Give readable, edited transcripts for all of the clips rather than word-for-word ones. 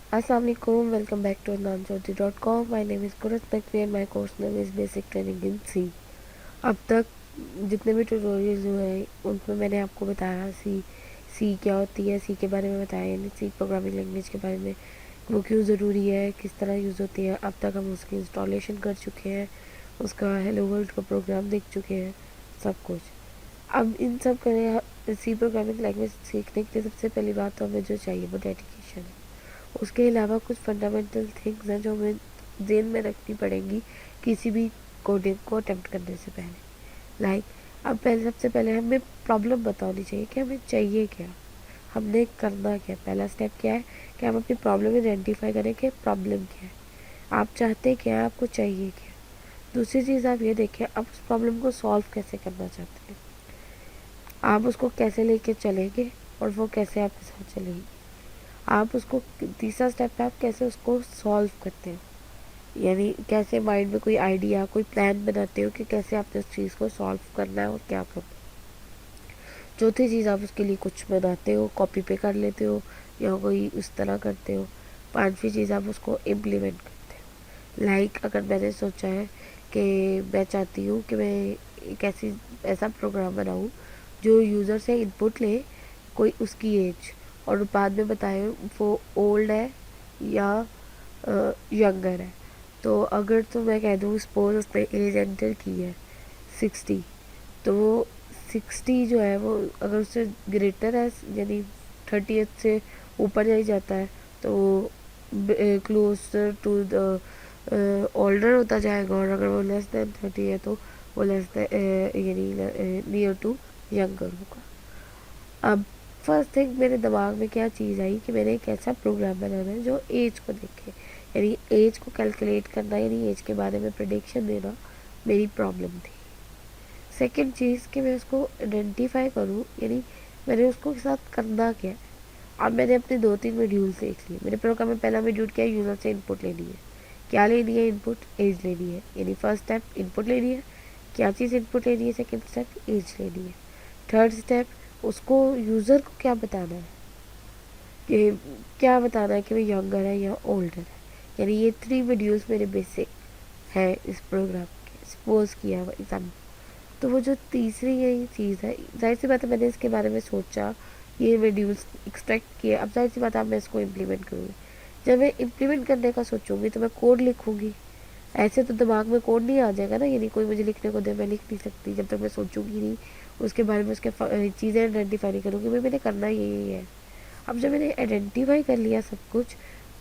Assalamualaikum, welcome back to anandjyoti.com. My name is Kurat Naqvi and my course name is Basic Training in C. अब तक जितने भी tutorials हुए हैं उनमें मैंने आपको बताया सी क्या होती है, सी के बारे में बताया, यानी सी प्रोग्रामिंग लैंग्वेज के बारे में, वो क्यों ज़रूरी है, किस तरह यूज़ होती है। अब तक हम उसकी इंस्टॉलेशन कर चुके हैं, उसका हेलो वर्ल्ड का प्रोग्राम देख चुके हैं, सब कुछ। अब इन सब करें सी प्रोग्रामिंग लैंग्वेज सीखने के लिए सबसे पहली बात तो हमें जो चाहिए वो डेडिकेशन है। उसके अलावा कुछ फंडामेंटल थिंग्स हैं जो हमें ध्यान में रखनी पड़ेंगी किसी भी कोडिंग को अटेम्प्ट करने से पहले। अब पहले सबसे पहले हमें प्रॉब्लम बतानी चाहिए कि हमें चाहिए क्या, हमने करना क्या। पहला स्टेप क्या है कि हम अपनी प्रॉब्लम आइडेंटिफाई करें कि प्रॉब्लम क्या है, आप चाहते क्या है, आपको चाहिए क्या। दूसरी चीज़ आप ये देखें आप उस प्रॉब्लम को सॉल्व कैसे करना चाहते हैं, आप उसको कैसे लेके चलेंगे और वो कैसे आपके साथ चलेगी। आप उसको तीसरा स्टेप पे आप कैसे उसको सॉल्व करते हो, यानी कैसे माइंड में कोई आइडिया कोई प्लान बनाते हो कि कैसे आपने उस चीज़ को सॉल्व करना है और क्या करना है। चौथी चीज़ आप उसके लिए कुछ बनाते हो, कॉपी पे कर लेते हो या कोई उस तरह करते हो। पांचवी चीज़ आप उसको इम्प्लीमेंट करते हो। अगर मैंने सोचा है कि मैं चाहती हूँ कि मैं एक ऐसा प्रोग्राम बनाऊँ जो यूज़र से इनपुट ले कोई उसकी एज और बाद में बताए वो ओल्ड है या यंगर है। तो अगर तो मैं कह दूँ सपोज उसने एज एंटर की है 60, तो वो 60 जो है वो अगर उससे ग्रेटर है यानी 30 से ऊपर जा ही जाता है तो वो क्लोजर टू द ओल्डर होता जाएगा, और अगर वो लेस देन 30 है तो वो लेस देन यानी नियर टू यंगर होगा। अब फर्स्ट थिंग मेरे दिमाग में क्या चीज़ आई कि मैंने एक ऐसा प्रोग्राम बनाना है जो एज को देखे, यानी एज को कैलकुलेट करना, यानी एज के बारे में प्रिडिक्शन देना मेरी प्रॉब्लम थी। सेकंड चीज़ कि मैं उसको आइडेंटिफाई करूँ, यानी मैंने उसको के साथ करना क्या है। अब मैंने अपने 2-3 मॉड्यूल देख लिए। मेरे प्रोग्राम में पहला मॉड्यूल क्या है, यूज़र से इनपुट लेनी है। क्या लेनी है, इनपुट एज लेनी है, यानी फर्स्ट स्टेप इनपुट लेनी है, क्या चीज़ इनपुट लेनी है, सेकंड स्टेप एज लेनी है, थर्ड स्टेप उसको यूज़र को क्या बताना है कि क्या बताना है कि वो यंगर है या ओल्डर है। यानी ये 3 मॉड्यूल्स मेरे बेसिक है इस प्रोग्राम के, सपोज किया हुआ एग्जाम। तो वो जो तीसरी यही चीज़ है, जाहिर सी बात है मैंने इसके बारे में सोचा, ये मॉड्यूल्स एक्सट्रैक्ट किए, अब जाहिर सी बात है मैं इसको इम्प्लीमेंट करूँगी। जब मैं इम्प्लीमेंट करने का सोचूंगी तो मैं कोड लिखूंगी, ऐसे तो दिमाग में कोड नहीं आ जाएगा ना, यानी कोई मुझे लिखने को दे मैं लिख नहीं सकती जब तक मैं सोचूंगी नहीं उसके बारे में, उसके चीज़ें आइडेंटिफाई नहीं करूँगी भाई मैंने करना यही है। अब जब मैंने आइडेंटिफाई कर लिया सब कुछ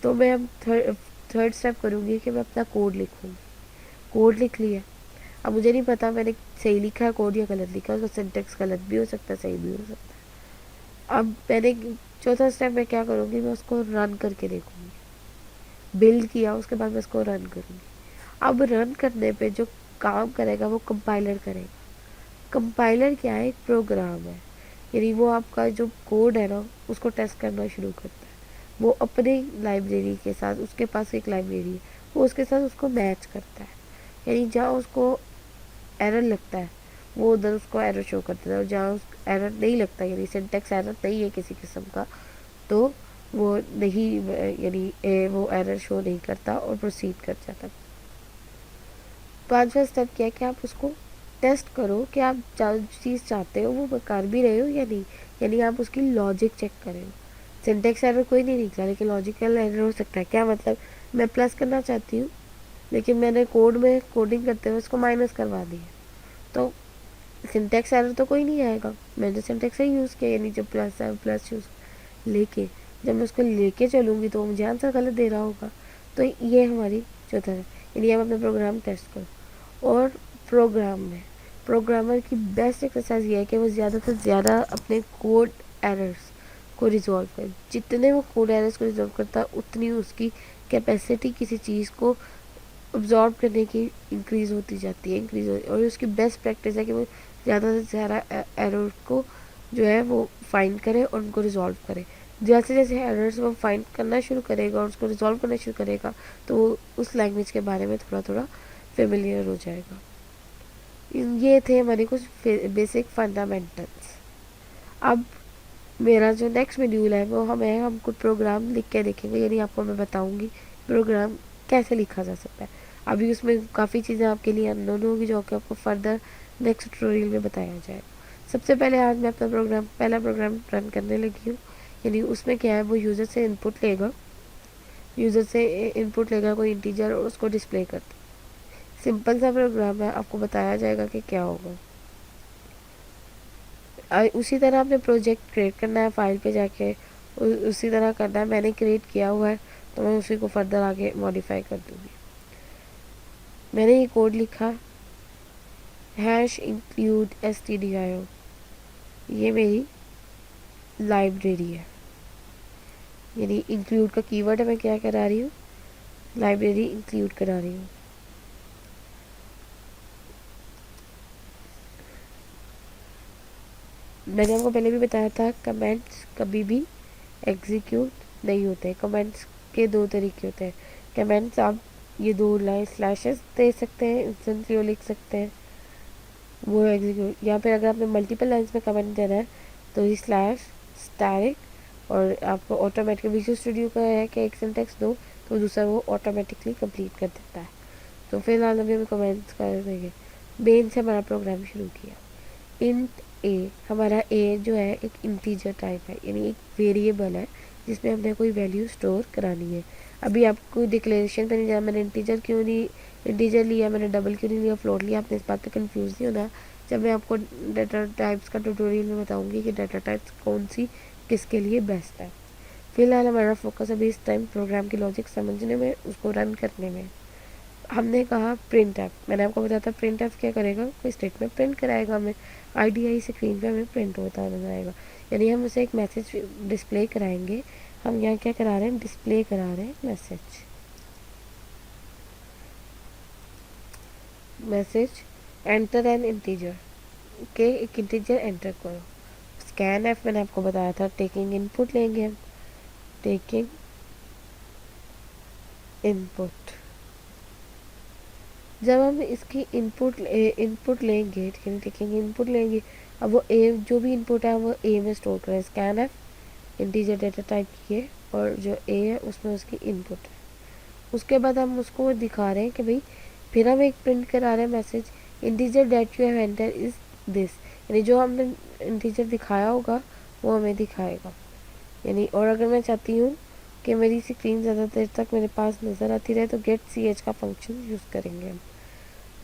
तो मैं अब थर्ड स्टेप करूँगी कि मैं अपना कोड लिखूँगी। कोड लिख लिया, अब मुझे नहीं पता मैंने सही लिखा है कोड या गलत लिखा है, उसका सिंटेक्स गलत भी हो सकता है सही भी हो सकता है। अब मैंने चौथा स्टेप मैं क्या करूँगी, मैं उसको रन करके देखूँगी। बिल्ड किया उसके बाद मैं उसको रन करूँगी। अब रन करने पे जो काम करेगा वो कंपाइलर करेगा। कंपाइलर क्या है, एक प्रोग्राम है, यानी वो आपका जो कोड है ना उसको टेस्ट करना शुरू करता है। वो अपने लाइब्रेरी के साथ, उसके पास एक लाइब्रेरी है, वो उसके साथ उसको मैच करता है, यानी जहाँ उसको एरर लगता है वो उधर उसको एरर शो करता है, और जहाँ उस एरर नहीं लगता यानी सिंटेक्स एरर नहीं है किसी किस्म का तो वो नहीं, यानी वो एरर शो नहीं करता और प्रोसीड कर जाता। पांचवा स्टेप क्या है कि आप उसको टेस्ट करो कि आप जो चीज़ चाहते हो वो कर भी रहे हो या नहीं, यानी आप उसकी लॉजिक चेक करें। सिंटेक्स एरर कोई नहीं निकला लेकिन लॉजिकल एरर हो सकता है। क्या मतलब, मैं प्लस करना चाहती हूँ लेकिन मैंने कोड में कोडिंग करते हुए उसको माइनस करवा दिया, तो सिंटेक्स एरर तो कोई नहीं आएगा, मैंने सिंटेक्स ही यूज़ किया, यानी जब प्लस है प्लस यूज़। लेके जब मैं उसको लेके चलूँगी तो मुझे आंसर गलत दे रहा होगा। तो ये हमारी चौथा है, यानी आप अपने प्रोग्राम टेस्ट करो। और प्रोग्राम में प्रोग्रामर की बेस्ट एक्सरसाइज ये है कि वो ज़्यादा से ज़्यादा अपने कोड एरर्स को रिजॉल्व करे। जितने वो कोड एरर्स को रिजॉल्व करता है उतनी उसकी कैपेसिटी किसी चीज़ को अब्जॉर्ब करने की इंक्रीज़ होती जाती है, और उसकी बेस्ट प्रैक्टिस है कि वो ज़्यादा से ज़्यादा एरर को जो है वो फाइंड करे और उनको रिजॉल्व करे। जैसे जैसे एरर्स वो फाइंड करना शुरू करेगा और उसको रिजॉल्व करना शुरू करेगा तो वो उस लैंग्वेज के बारे में थोड़ा थोड़ा फेमिलियर हो जाएगा। ये थे हमारे कुछ बेसिक फंडामेंटल्स। अब मेरा जो नेक्स्ट मॉड्यूल है वो हम कुछ प्रोग्राम लिख के देखेंगे, यानी आपको मैं बताऊंगी प्रोग्राम कैसे लिखा जा सकता है। अभी उसमें काफ़ी चीज़ें आपके लिए अननोन होगी जो कि आपको फर्दर नेक्स्ट ट्यूटोरियल में बताया जाएगा। सबसे पहले आज मैं अपना पहला प्रोग्राम रन करने लगी हूँ। यानी उसमें क्या है, वो यूज़र से इनपुट लेगा, कोई इंटीजर, और उसको डिस्प्ले करता है। सिंपल सा प्रोग्राम है, आपको बताया जाएगा कि क्या होगा। उसी तरह आपने प्रोजेक्ट क्रिएट करना है, फाइल पे जाके उसी तरह करना है। मैंने क्रिएट किया हुआ है तो मैं उसी को फर्दर आगे मॉडिफाई कर दूँगी। मैंने ये कोड लिखा, हैश इंक्लूड stdio, ये मेरी लाइब्रेरी है। यानी इंक्लूड का कीवर्ड है, मैं क्या करा रही हूँ, लाइब्रेरी इंक्लूड करा रही हूँ। मैंने आपको पहले भी बताया था, कमेंट्स कभी भी एग्जीक्यूट नहीं होते। कमेंट्स के दो तरीके होते हैं। कमेंट्स आप ये दो लाइन स्लैशेस दे सकते हैं, इंस्टेंटली लिख सकते हैं, वो एग्जीक्यूट। या फिर अगर आपने मल्टीपल लाइन्स में कमेंट देना है तो ये स्लैश स्टैटिक, और आपको ऑटोमेटिक विजुअल स्टूडियो का है कि एक सिंटेक्स दो तो दूसरा वो ऑटोमेटिकली कंप्लीट कर देता है। तो फिलहाल अभी हम कमेंट्स कर देंगे। मेन से हमारा प्रोग्राम शुरू किया। इंट ए, हमारा ए जो है एक इंटीजर टाइप है, यानी एक वेरिएबल है जिसमें हमने कोई वैल्यू स्टोर करानी है। अभी आपको डिक्लेरेशन पे नहीं जाना, मैंने इंटीजर लिया, मैंने डबल क्यों नहीं लिया, फ्लोट लिया, आपने इस बात पे कंफ्यूज नहीं होना जब मैं आपको डाटा टाइप्स का ट्यूटोरियल में बताऊंगी कि डाटा टाइप्स कौन सी किसके लिए बेस्ट है। फिलहाल हमारा फोकस अभी इस टाइम प्रोग्राम की लॉजिक समझने में, उसको रन करने में। हमने कहा प्रिंट एफ, मैंने आपको बताया था प्रिंट एफ क्या करेगा, कोई स्टेटमेंट प्रिंट कराएगा हमें, आईडीआई स्क्रीन पे हमें प्रिंट होता नजर आएगा। यानी हम उसे एक मैसेज डिस्प्ले कराएंगे। हम यहाँ क्या करा रहे हैं, डिस्प्ले करा रहे हैं मैसेज एंटर एन इंटीजर के, एक इंटीजर एंटर करो। स्कैन एफ मैंने आपको बताया था, टेकिंग इनपुट लेंगे हम, टेकिंग इनपुट। जब हम इसकी इनपुट लेंगे, टेकिंग इनपुट लेंगे, अब वो ए जो भी इनपुट है वो ए में स्टोर करें। Scan F integer data type की है, और जो ए है उसमें उसकी इनपुट है। उसके बाद हम उसको दिखा रहे हैं कि भाई, फिर हम एक प्रिंट करा रहे हैं message, integer that you have enter is this, यानी जो हमने इंटीजर दिखाया होगा वो हमें दिखाएगा। यानी और अगर मैं चाहती हूँ कि मेरी स्क्रीन ज़्यादा देर तक मेरे पास नज़र आती रहे तो गेट सी एच का फंक्शन यूज़ करेंगे हम।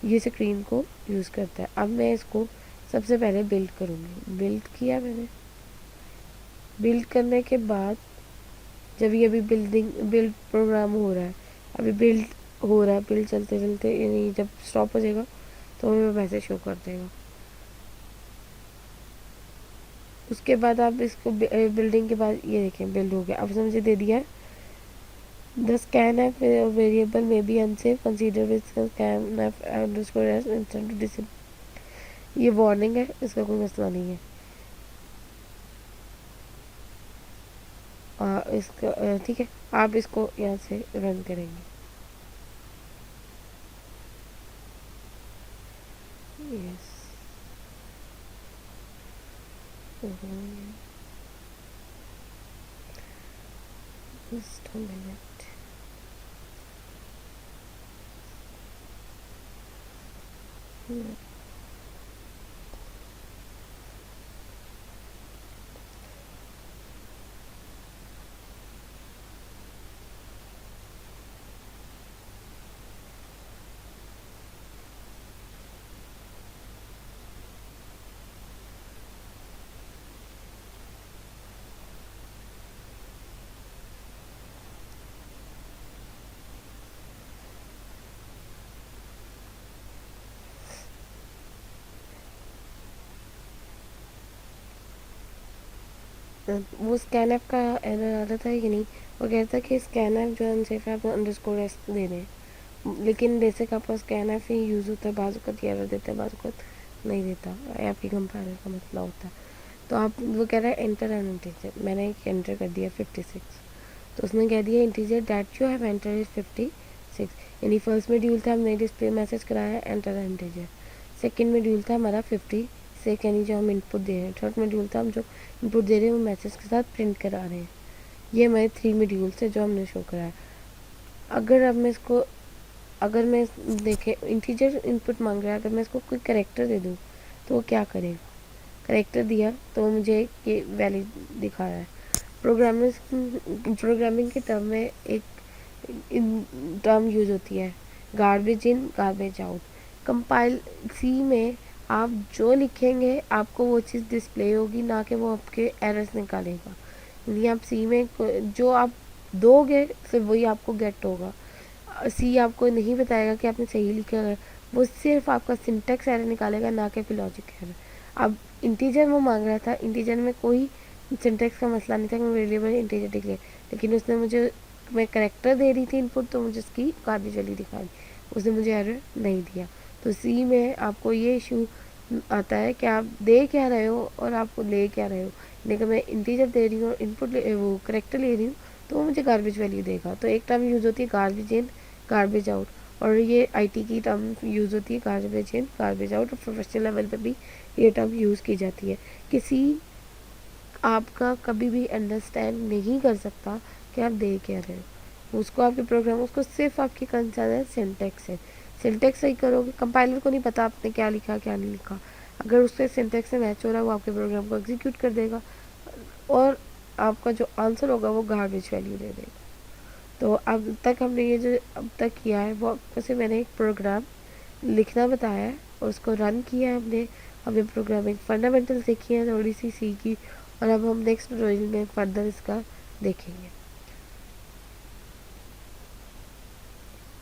ये स्क्रीन को यूज़ करता है। अब मैं इसको सबसे पहले बिल्ड करूँगी। बिल्ड किया मैंने। बिल्ड करने के बाद जब ये अभी बिल्ड प्रोग्राम हो रहा है, अभी बिल्ड चलते चलते, यानी जब स्टॉप हो जाएगा तो हमें मैसेज शो कर देगा। उसके बाद आप इसको बिल्डिंग के बाद ये देखें बिल्ड हो गया। अब मुझे दे दिया है the scan F variable may be unsafe, consider with scan F underscore S instead to disable. ये वार्निंग है, इसका कोई मसला नहीं है। इसका ठीक है, आप इसको यहाँ से रन करेंगे। Yes, just a minute. वो स्कैन ऐप का एरर आ रहा था कि नहीं, वो कहता था कि स्कैन ऐप जो अनसेफ है, आपको अंडरस्कोर एस दे रहे हैं, लेकिन बेसिक आपका स्कैन ऐप ही यूज़ होता है। बाज़ वक़्त एरर देता है, बाज़ वक़्त नहीं देता, ऐप की कंपाइलर का मसला होता है। तो आप, वो कह रहा है एंटर एन इंटीजर, मैंने एक एंटर कर दिया 56, तो उसने कह दिया integer that you have enter is 56। यानी फर्स्ट मॉड्यूल था, हमने डिस्प्ले मैसेज कराया एंटर इंटीजर। सेकेंड मॉड्यूल था हमारा 56, से यानी जो हम इनपुट दे रहे हैं, थर्ड मॉड्यूल था हम जो इनपुट दे रहे हैं वो मैसेज के साथ प्रिंट करा रहे हैं। ये हमारे 3 मॉड्यूल्स है जो हमने शो करा है। अगर मैं देखें इंटीजर इनपुट मांग रहा है, अगर मैं इसको कोई करेक्टर दे दूँ तो वो क्या करेगा? करेक्टर दिया तो मुझे ये वैल्यू दिखा रहा है। प्रोग्रामिंग के टर्म में एक टर्म यूज़ होती है, garbage in garbage out. Compile C में आप जो लिखेंगे आपको वो चीज़ डिस्प्ले होगी, ना कि वो आपके एरर्स निकालेगा। यानी आप सी में जो आप दोगे फिर वही आपको गेट होगा। सी आपको नहीं बताएगा कि आपने सही लिखा है, वो सिर्फ आपका सिंटेक्स एरर निकालेगा, ना कि फिर लॉजिक एरर। अब इंटीजर वो मांग रहा था, इंटीजर में कोई सिंटेक्स का मसला नहीं था कि मैं वेरिएबल इंटीजर डिक्लेयर, लेकिन उसने मुझे, मैं करेक्टर दे रही थी इनपुट तो मुझे उसकी गार्बेज वैल्यू दिखा दी, उसने मुझे एरर नहीं दिया। तो सी में आपको ये इशू आता है कि आप दे क्या रहे हो और आप ले क्या रहे हो। लेकिन मैं इंटीजर दे रही हूँ और इनपुट वो करेक्टर ले रही हूँ तो वो मुझे गार्बेज वैल्यू देगा। तो एक टर्म यूज़ होती है गार्बेज इन गार्बेज आउट, और ये आईटी की टर्म यूज़ होती है गार्बेज इन गार्बेज आउट, और प्रोफेशनल लेवल पे भी ये टर्म यूज़ की जाती है। किसी आपका कभी भी अंडरस्टैंड नहीं कर सकता कि आप दे क्या रहे हो, उसको आपके प्रोग्राम, उसको सिर्फ आपकी कंसर्न है सिंटेक्स है। सिंटेक्स सही करोगे, कंपाइलर को नहीं पता आपने क्या लिखा क्या नहीं लिखा, अगर उसके सिंटेक्स से मैच हो रहा है वो आपके प्रोग्राम को एग्जीक्यूट कर देगा और आपका जो आंसर होगा वो गार्बेज वैल्यू दे देगा। तो अब तक हमने ये जो अब तक किया है वो आपको से मैंने एक प्रोग्राम लिखना बताया है और उसको रन किया है हमने। हमें प्रोग्रामिंग फंडामेंटल सीखी है, थोड़ी सी सीखी, और अब हम नेक्स्ट ट्यूटोरियल में फर्दर इसका देखेंगे।